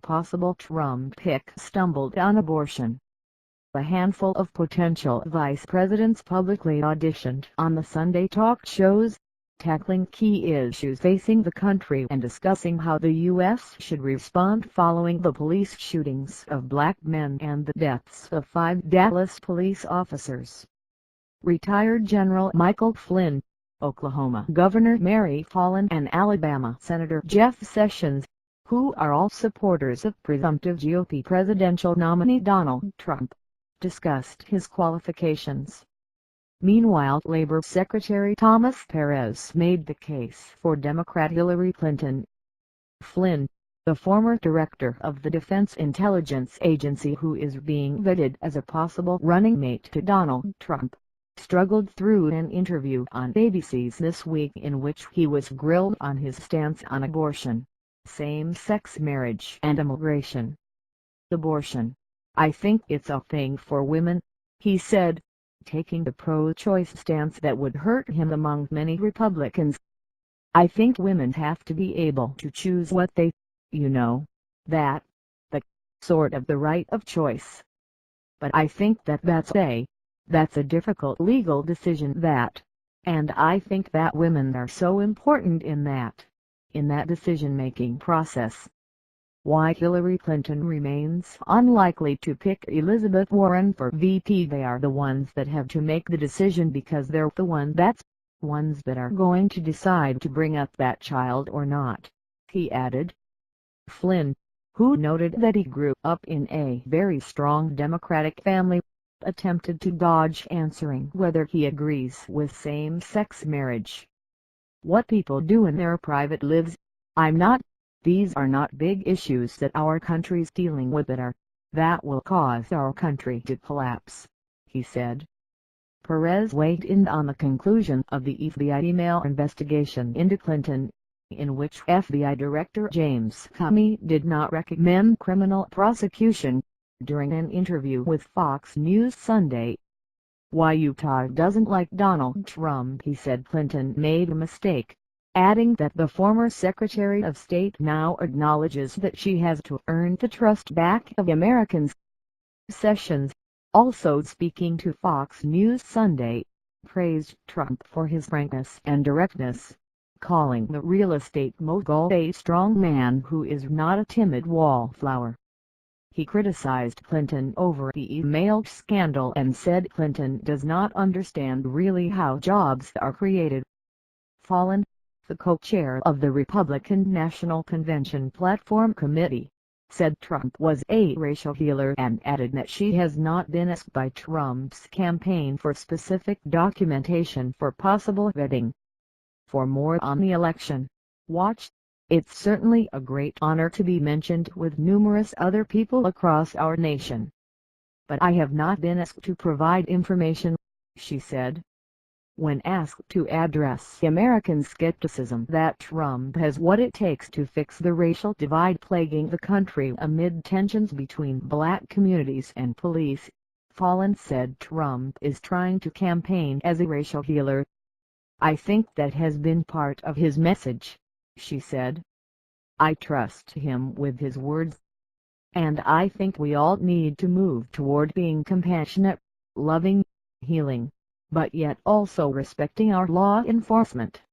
possible Trump pick stumbled on abortion. A handful of potential vice presidents publicly auditioned on the Sunday talk shows, tackling key issues facing the country and discussing how the U.S. should respond following the police shootings of black men and the deaths of 5 Dallas police officers. Retired General Michael Flynn, Oklahoma Governor Mary Fallin and Alabama Senator Jeff Sessions, who are all supporters of presumptive GOP presidential nominee Donald Trump, discussed his qualifications. Meanwhile, Labor Secretary Thomas Perez made the case for Democrat Hillary Clinton. Flynn, the former director of the Defense Intelligence Agency who is being vetted as a possible running mate to Donald Trump, struggled through an interview on ABC's This Week in which he was grilled on his stance on abortion, same-sex marriage and immigration. "Abortion. I think it's a thing for women," he said, taking the pro-choice stance that would hurt him among many Republicans. "I think women have to be able to choose what they, the sort of the right of choice. But I think that's a difficult legal decision and I think that women are so important in that decision-making process." Why Hillary Clinton remains unlikely to pick Elizabeth Warren for VP. "They are the ones that have to make the decision because they're the ones that are going to decide to bring up that child or not," he added. Flynn, who noted that he grew up in a very strong Democratic family, attempted to dodge answering whether he agrees with same-sex marriage. "What people do in their private lives, I'm not. These are not big issues that our country's dealing with that will cause our country to collapse," he said. Perez weighed in on the conclusion of the FBI email investigation into Clinton, in which FBI Director James Comey did not recommend criminal prosecution. During an interview with Fox News Sunday, "Why Utah doesn't like Donald Trump," he said Clinton made a mistake, adding that the former Secretary of State now acknowledges that she has to earn the trust back of Americans. Sessions, also speaking to Fox News Sunday, praised Trump for his frankness and directness, calling the real estate mogul a strong man who is not a timid wallflower. He criticized Clinton over the email scandal and said Clinton does not understand really how jobs are created. Fallin, the co-chair of the Republican National Convention Platform Committee, said Trump was a racial healer and added that she has not been asked by Trump's campaign for specific documentation for possible vetting. For more on the election, watch. "It's certainly a great honor to be mentioned with numerous other people across our nation. But I have not been asked to provide information," she said. When asked to address American skepticism that Trump has what it takes to fix the racial divide plaguing the country amid tensions between black communities and police, Fallin said Trump is trying to campaign as a racial healer. "I think that has been part of his message," she said. "I trust him with his words. And I think we all need to move toward being compassionate, loving, healing, but yet also respecting our law enforcement."